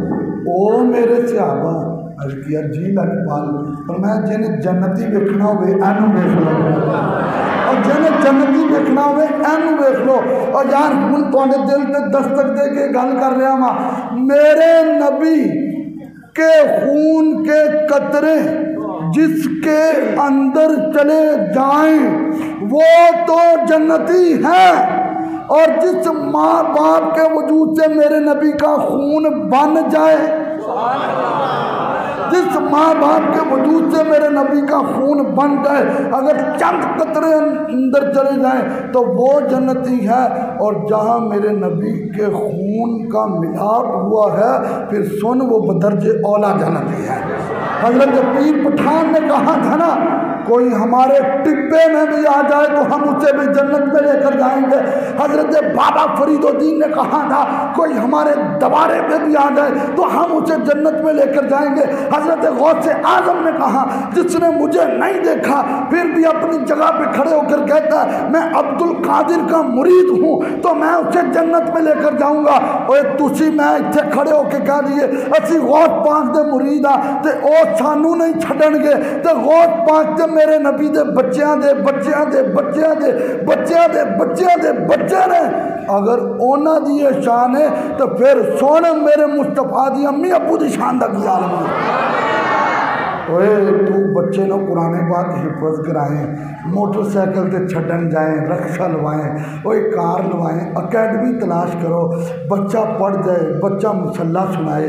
ओ मेरे सहाबा, अर्ज़ किया जी लखपाल, फरमाया जिन्हें जन्नती वेखना होवे एनू वेख लो, और जिन्हें जन्नती वेखना होवे एनू वेख लो। और यार हुण तुहाडे दिल ते दस्तक दे के गल कर रहा वा, मेरे नबी के खून के कतरे जिसके अंदर चले जाएं वो तो जन्नती है, और जिस माँ बाप के वजूद से मेरे नबी का खून बन जाए, जिस माँ बाप के वजूद से मेरे नबी का खून बन जाए, अगर चंद कतरे अंदर चले जाएं तो वो जन्नती है। और जहाँ मेरे नबी के खून का मिलाप हुआ है फिर सुन वो बदर्जे औला जन्नती है। हजरत पीर पठान ने कहा था ना, कोई हमारे टिब्बे में भी आ जाए तो हम उसे भी जन्नत में लेकर जाएंगे। हजरत बाबा फरीदुद्दीन ने कहा था, कोई हमारे दबारे पे भी आ जाए तो हम उसे जन्नत में लेकर जाएंगे। हजरत गौसे आजम ने कहा, जिसने मुझे नहीं देखा फिर भी अपनी जगह पे खड़े होकर कहता है मैं अब्दुल कादिर का मुरीद हूँ तो मैं उसे जन्नत में लेकर जाऊंगा। और तुसी मैं इतने खड़े होकर कह दिए असी गौस पाक दे मुरीद आ ते ओ सानू नहीं छड़नगे ते गौस पाक दे मेरे नबी दे बच्चों दे बच्चों दे बच्चों दे बच्चों दे बच्चों दे बच्चे ने। अगर उन्होंने दी ये शान है तो फिर सोने मेरे मुस्तफा दी अम्मी अबू की शान का की आलम है। ओए तू बच्चे ने कुरान पाक हिफज कराएं, मोटरसाइकिल से छड़न जाएं, रक्षा लवाएं, कोई कार लवाएं, अकेडमी तलाश करो, बच्चा पढ़ जाए, बच्चा मुसल्ला सुनाए,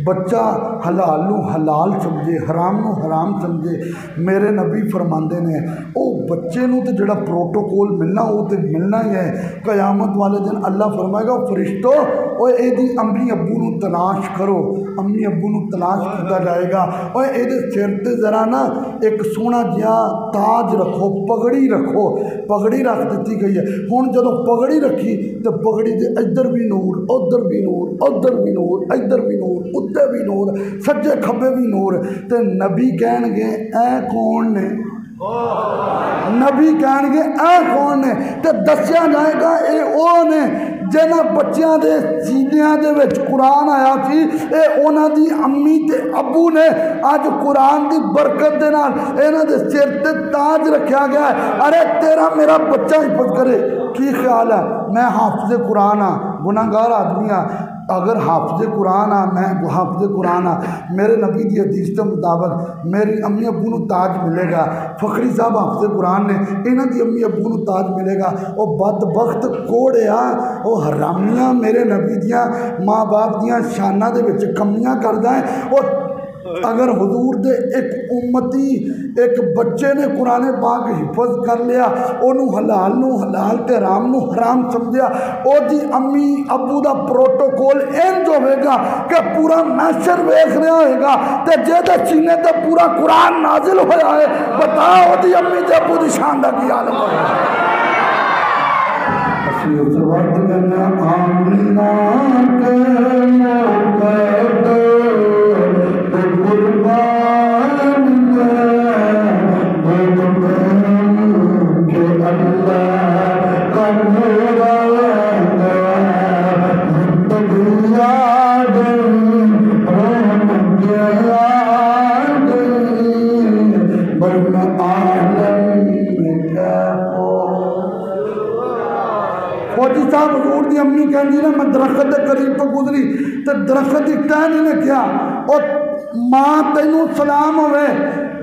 बच्चा हलाल नू हलाल समझे, हराम नू हराम समझे। मेरे नबी फरमाते ने वो बच्चे नू तो जिहड़ा प्रोटोकॉल मिलना वो तो मिलना ही है। कयामत वाले दिन अल्लाह फरमाएगा फरिश्तो और एदी अम्मी अब्बू नू तलाश करो, अम्मी अब्बू नू तलाश किया जाएगा। और एदे सिर ते जरा ना एक सोहना जिहा ताज रखो, पगड़ी रखो, पगड़ी रख दी गई है। हुण जदों पगड़ी रखी तो पगड़ी दे इधर भी नूर, उधर भी नूर, उधर भी नूर, इधर भी नूर, उत्ते भी नूर, सज्जे खब्बे भी नूर। ते नबी कहणगे ऐ कौन ने, नबी कहणगे ऐ कौन ने, ते दस्सिया जाएगा ये वो ने जिन्हां बच्चों के सीनिया दे विच कुरान आया सी, ये उन्हां दी अम्मी ते अबू ने अज कुरान की बरकत दे नाल इन्हां दे सिर ते ताज रखा गया है। अरे तेरा मेरा बच्चा हिफज करे, की ख्याल है? मैं हाफिज़ कुरान हाँ, गुनाहगार आदमी हाँ। अगर हाफिज़ कुरान आ, मैं हाफिज़ कुरान आ, मेरे नबी की हदीस के मुताबिक मेरी अम्मी अबू नू ताज मिलेगा। फखरी साहब हाफिज़ कुरान ने, इन्हां दी अम्मी अबू नू ताज मिलेगा। और बदबख्त कोड़िया वो हरामियाँ मेरे नबी दियाँ माँ बाप दियाँ शानां दे विच कमियां करदा है। और अगर हुजूर दे एक उम्मती एक बच्चे ने कुरान पाक हिफज कर लिया, ओनू हलाल नू हलाल ते हराम नू हराम समझिया, ओदी अम्मी अबू दा प्रोटोकॉल इंज होवेगा कि पूरा मैशर वेख रहा होएगा ते जेदे सीने ते पूरा कुरान नाजिल होया है, बता ओदी अम्मी ते अबू दी शान दा की हाल होएगा। असी उस वक्त में आमीना के फौजी साहब हजूर की अम्मी कहती ना मैं दरख्त के करीब तो गुजरी तो दरख्त की टहनी ने क्या और माँ तेनू सलाम होवे,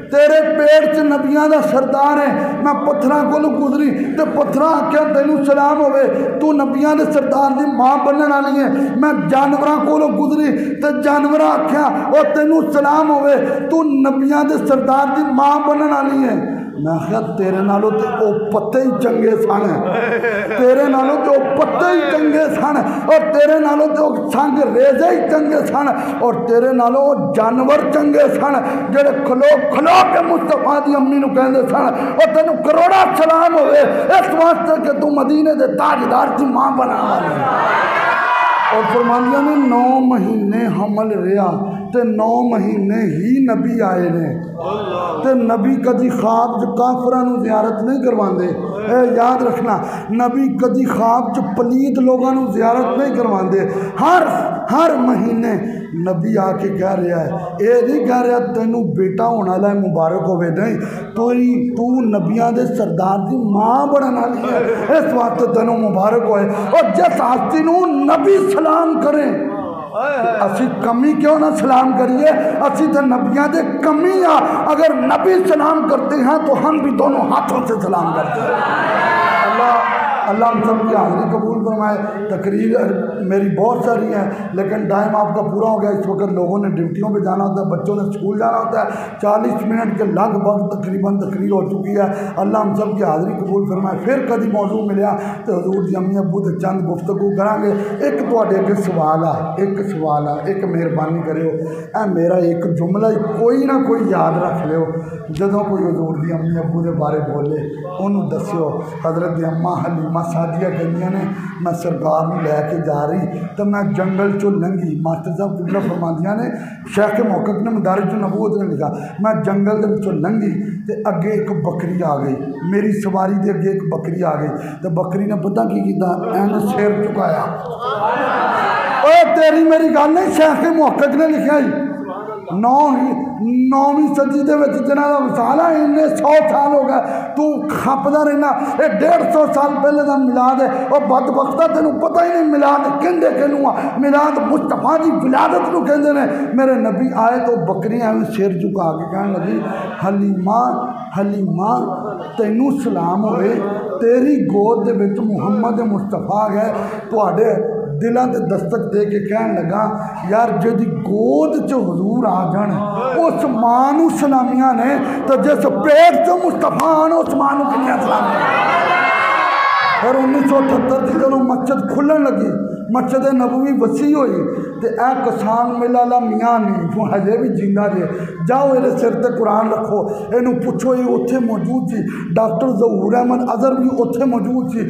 तेरे पेट च नबियां दा सरदार है। मैं पत्थर को गुजरी तो पत्थर आख्या तेनू सलाम होवे, तू नबियां दे सरदार की माँ बनने वाली है। मैं जानवरों को गुजरी तो जानवर आख्या और तेनू सलाम होवे, तू नबियां दे सरदार की माँ बनने वाली है। मैं आख्या तेरे नालों तो वो पत्ते ही चंगे सन, तेरे नालों तो पत्ते ही चंगे सन, और तेरे नालों तो संग रेजे ही चंगे सन, और तेरे नालों जानवर चंगे सन जेड़े खलो खलो के मुस्तफा दी अम्मी नू कहंदे सन और तेनू करोड़ा सलाम होवे इस वास्ते कि तू मदीने दे ताजदार की मां बना वाली। और फरमांदियां ने 9 महीने हमल रहा ते 9 महीने ही नबी आए ने ते नबी कदी ख्वाब च काफरां नू ज़ियारत नहीं करवाते। याद रखना, नबी कदी ख्वाब च पलीत लोगों नू ज़ियारत नहीं करवाते। हर महीने नबी आके कह रहा है, ये नहीं कह रहा तेनू बेटा होने वाला है मुबारक होवे, नहीं तू नबियां दे सरदार की माँ बनने वाली है, इस वास्ते तेनू मुबारक होए। और जिस हस्ती नू नबी सलाम करें असी कमी क्यों ना सलाम करिए, असी तो नबियां दे कमी आ। अगर नबी सलाम करते हैं तो हम भी दोनों हाथों से सलाम करते हैं। अल्लाह अल्लाह हम सब की हाज़िरी कबूल फरमाए। तकरीर मेरी बहुत सारी हैं, लेकिन टाइम आपका पूरा हो गया। इस वक्त लोगों ने ड्यूटियों पे जाना होता है, बच्चों ने स्कूल जाना होता है। 40 मिनट के लगभग तकरीबन तकरीर हो चुकी है। अल्लाह हम सब की हाज़िरी कबूल फरमाए। फिर कभी मौजू मिलया तो हजूर दी अम्मी अबू से चंद गुफ्तगू करांगे। एक तुहाडे अगे सवाल है, एक मेहरबानी करियो, ए मेरा एक जुमला कोई ना कोई याद रख लियो। जदों कोई हजूर दी अम्मी अबू के बारे बोले उन्होंने दस्यो हज़रत अम्मा हलीमा सादिया कहंदियां ने मैं सरकार में लैके जा रही तो मैं जंगल चो लंघी। मास्टर साहब किबला फरमांदियां ने, शेख मुहक्किक ने मदारिज नबूवत ने लिखा, मैं जंगल के विचों लंघी तो अगे एक बकरी आ गई, मेरी सवारी के अगे एक बकरी आ गई तो बकरी ने पता की किया, एन सिर झुकाया। तेरी मेरी गल नहीं, शेख मुहक्किक ने लिखा ही 9वीं सदी के जिन्हों का विसाल है, इन्ने 100 साल हो गए तू खपदा रहना। ये 150 साल पहले का मिलाद है। और बदबख्ता तेन पता ही नहीं मिलाद कहते कहूँ आ, मिलाद मुस्तफा की विलादत को कहते हैं। मेरे नबी आए तो बकरियां भी सिर झुका के कहने लगी, हलीमा हलीमा तेनू सलाम होए, तेरी गोद दे विच मुहम्मद मुस्तफा गए। तुहाडे दिलों के दस्तक दे के कह लगा, यार जिहदी गोद च हजूर आ जान उस मां नूं सलामियां ने, तो जिस पेट च मुस्तफा आन उस मां नूं कितनियां सलामियां। फिर 1978 की जो मस्जिद खुलन लगी, मस्जिद नबवी वसी हुई तो यह किसान मेला वाला मियाँ नहीं वो हजे भी जिंदा जे, जाओ ये सिर पर कुरान रखो, इनू पूछो ये उत्थे मौजूद सी। डॉक्टर ज़हूर अहमद अज़हर भी उत्थे मौजूद सी,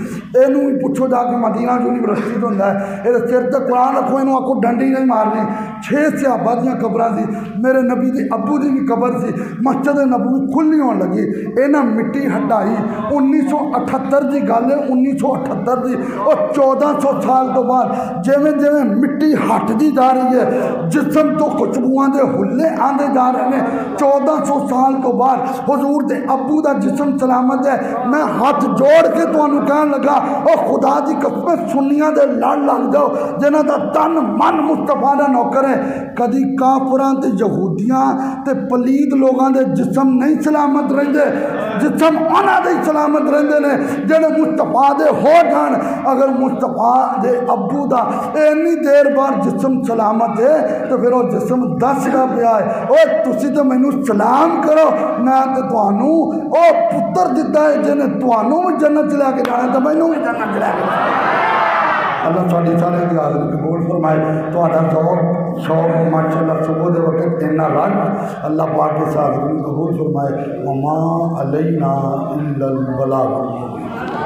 इनू भी पूछो जाके मदीना यूनिवर्सिटी तो होंदा है। ये सिर पर कुरान रखो, इनू आखो डंडी नहीं मारनी। 6 सहाबा दी कब्रां सी, मेरे नबी दी अबू दी भी कबर सी। मस्जिद नबवी खुली होने लगी, इन्हें मिट्टी हटाई। 1978 की गल है, 1978 की। और 1400 साल तो बाद जिमें जिमें मिट्टी हटती जा रही है, जिसम तो खुशबुआं के हुल्ले आते जा रहे हैं। 1400 साल तो बाद हुजूर दे अबू का जिसम सलामत है। मैं हाथ जोड़ के तुहानू कहन लगा, और खुदा की कसम सुन्नियां दे लड़ लग जाओ जिन्हां दा तन मन मुस्तफा दा नौकर है। कदी काफरां ते यहूदियां ते पलीद लोगों के जिसम नहीं सलामत रहिंदे, जिसम उन्हां दे सलामत रहिंदे ने जिहड़े मुस्तफा दे हो जान। अगर मुस्तफा दे अबू का इन्नी देर बाद जिसम सलामत है तो फिर वह जिसम दसदा पिया है, और तुसी तो मैनू सलाम करो, मैं तो तुहानू ओ पुत्र दिता है जिन्हें तुहानू भी जन्नत च लैके जाना तो मैनू भी जन्नत च लैके जाना। अल्लाह साड़ी सारे की हाज़िरी कबूल फरमाए। तुहाडा शौक माशाअल्लाह सुबह के वक्त इन्ना रज, अल्लाह पाक के हाज़िरी कबूल फरमाए। वमा अलैना इल्लल बलाग।